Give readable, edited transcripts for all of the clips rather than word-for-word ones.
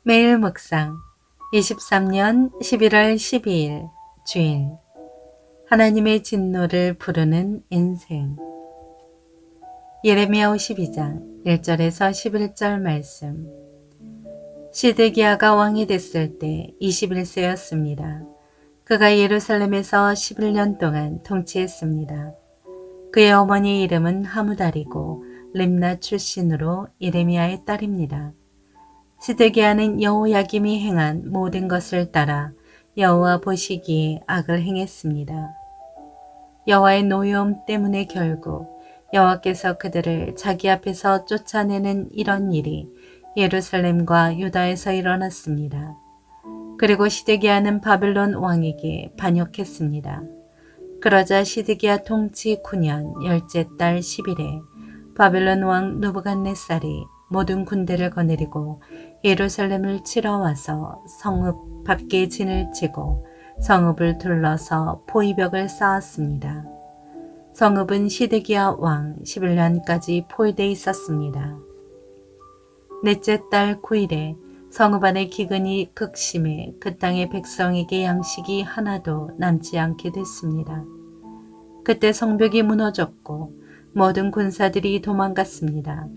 매일 묵상 23년 11월 12일 주일 하나님의 진노를 부르는 인생 예레미야 52장 1절에서 11절 말씀. 시드기야가 왕이 됐을 때 21세였습니다. 그가 예루살렘에서 11년 동안 통치했습니다. 그의 어머니 이름은 하무달이고 림나 출신으로 예레미야의 딸입니다. 시드기야는 여호야김이 행한 모든 것을 따라 여호와 보시기에 악을 행했습니다. 여호와의 노여움 때문에 결국 여호와께서 그들을 자기 앞에서 쫓아내는 이런 일이 예루살렘과 유다에서 일어났습니다. 그리고 시드기야는 바벨론 왕에게 반역했습니다. 그러자 시드기야 통치 9년 열째 달 10일에 바벨론 왕 느부갓네살이 모든 군대를 거느리고 예루살렘을 치러 와서 성읍 밖에 진을 치고 성읍을 둘러서 포위벽을 쌓았습니다. 성읍은 시드기야 왕 11년까지 포위되어 있었습니다. 넷째 달 9일에 성읍 안의 기근이 극심해 그 땅의 백성에게 양식이 하나도 남지 않게 됐습니다. 그때 성벽이 무너졌고 모든 군사들이 도망갔습니다.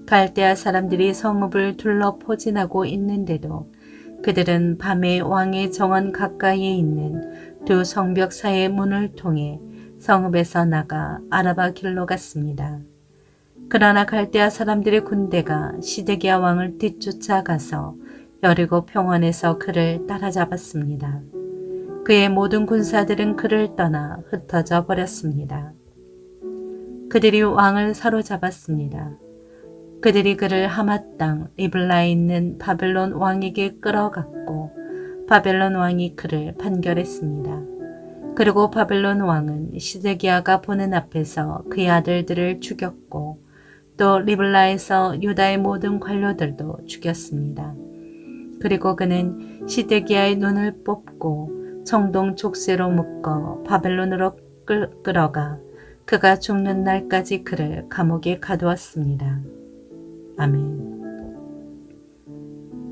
갈대아 사람들이 성읍을 둘러 포진하고 있는데도 그들은 밤에 왕의 정원 가까이에 있는 두 성벽 사이의 문을 통해 성읍에서 나가 아라바 길로 갔습니다. 그러나 갈대아 사람들의 군대가 시드기야 왕을 뒤쫓아가서 여리고 평원에서 그를 따라잡았습니다. 그의 모든 군사들은 그를 떠나 흩어져 버렸습니다. 그들이 왕을 사로잡았습니다. 그들이 그를 하맛 땅 리블라에 있는 바벨론 왕에게 끌어갔고 바벨론 왕이 그를 판결했습니다. 그리고 바벨론 왕은 시드기야가 보는 앞에서 그의 아들들을 죽였고 또 리블라에서 유다의 모든 관료들도 죽였습니다. 그리고 그는 시드기야의 눈을 뽑고 청동 족쇄로 묶어 바벨론으로 끌어가 그가 죽는 날까지 그를 감옥에 가두었습니다. 아멘.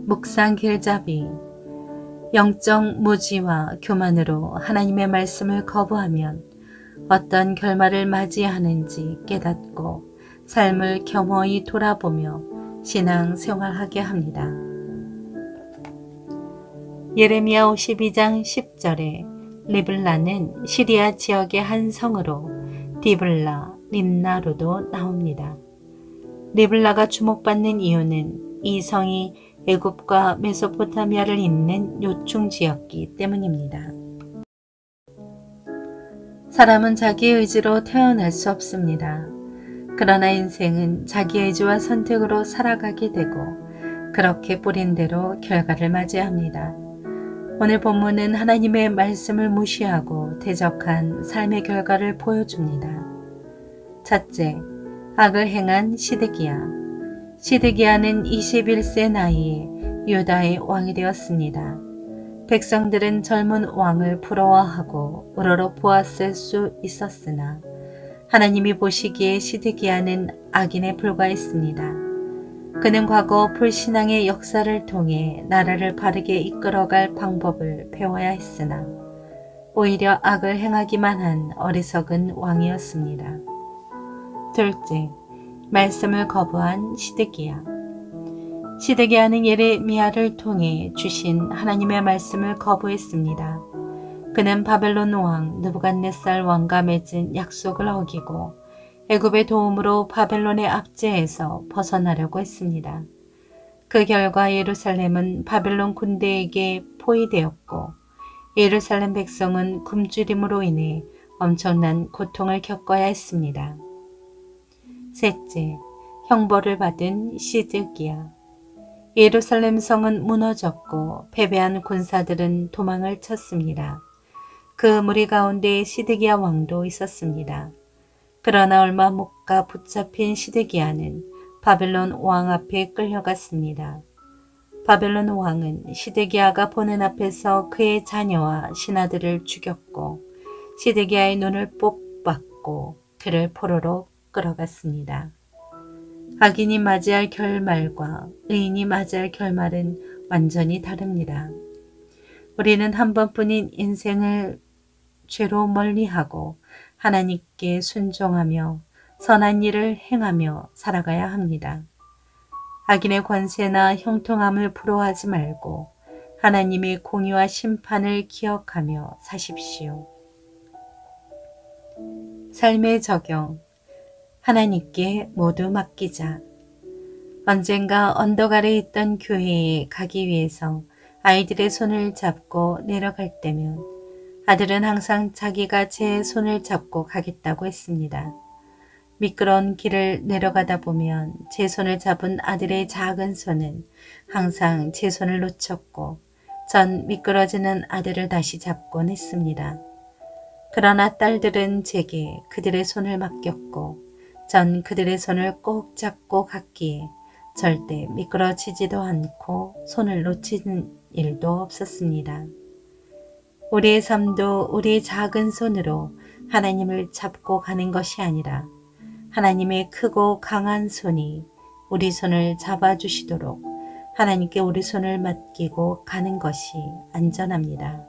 묵상 길잡이. 영적 무지와 교만으로 하나님의 말씀을 거부하면 어떤 결말을 맞이하는지 깨닫고 삶을 겸허히 돌아보며 신앙 생활하게 합니다. 예레미야 52장 10절에 리블라는 시리아 지역의 한 성으로 디블라, 림나로도 나옵니다. 리블라가 주목받는 이유는 이 성이 애굽과 메소포타미아를 잇는 요충 지역이기 때문입니다. 사람은 자기 의지로 태어날 수 없습니다. 그러나 인생은 자기 의지와 선택으로 살아가게 되고 그렇게 뿌린 대로 결과를 맞이합니다. 오늘 본문은 하나님의 말씀을 무시하고 대적한 삶의 결과를 보여줍니다. 첫째, 악을 행한 시드기야. 시드기야는 21세 나이에 유다의 왕이 되었습니다. 백성들은 젊은 왕을 부러워하고 우러러 보았을 수 있었으나 하나님이 보시기에 시드기야는 악인에 불과했습니다. 그는 과거 불신앙의 역사를 통해 나라를 바르게 이끌어갈 방법을 배워야 했으나 오히려 악을 행하기만 한 어리석은 왕이었습니다. 둘째, 말씀을 거부한 시드기야. 시드기야는 예레미야를 통해 주신 하나님의 말씀을 거부했습니다. 그는 바벨론 왕 느부갓네살 왕과 맺은 약속을 어기고 애굽의 도움으로 바벨론의 압제에서 벗어나려고 했습니다. 그 결과 예루살렘은 바벨론 군대에게 포위되었고 예루살렘 백성은 굶주림으로 인해 엄청난 고통을 겪어야 했습니다. 셋째, 형벌을 받은 시드기야. 예루살렘 성은 무너졌고 패배한 군사들은 도망을 쳤습니다. 그 무리 가운데 시드기야 왕도 있었습니다. 그러나 얼마 못 가 붙잡힌 시드기야는 바벨론 왕 앞에 끌려갔습니다. 바벨론 왕은 시드기야가 보는 앞에서 그의 자녀와 신하들을 죽였고 시드기야의 눈을 뽑았고 그를 포로로 끌어갔습니다. 악인이 맞이할 결말과 의인이 맞이할 결말은 완전히 다릅니다. 우리는 한 번뿐인 인생을 죄로 멀리하고 하나님께 순종하며 선한 일을 행하며 살아가야 합니다. 악인의 권세나 형통함을 부러워하지 말고 하나님의 공의와 심판을 기억하며 사십시오. 삶의 적용. 하나님께 모두 맡기자. 언젠가 언덕 아래 있던 교회에 가기 위해서 아이들의 손을 잡고 내려갈 때면 아들은 항상 자기가 제 손을 잡고 가겠다고 했습니다. 미끄러운 길을 내려가다 보면 제 손을 잡은 아들의 작은 손은 항상 제 손을 놓쳤고 전 미끄러지는 아들을 다시 잡곤 했습니다. 그러나 딸들은 제게 그들의 손을 맡겼고 전 그들의 손을 꼭 잡고 갔기에 절대 미끄러지지도 않고 손을 놓치는 일도 없었습니다. 우리의 삶도 우리의 작은 손으로 하나님을 잡고 가는 것이 아니라 하나님의 크고 강한 손이 우리 손을 잡아주시도록 하나님께 우리 손을 맡기고 가는 것이 안전합니다.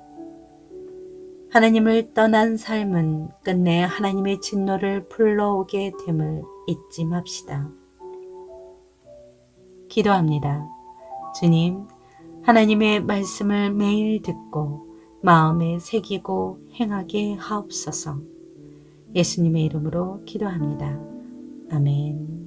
하나님을 떠난 삶은 끝내 하나님의 진노를 불러오게 됨을 잊지 맙시다. 기도합니다. 주님, 하나님의 말씀을 매일 듣고 마음에 새기고 행하게 하옵소서. 예수님의 이름으로 기도합니다. 아멘.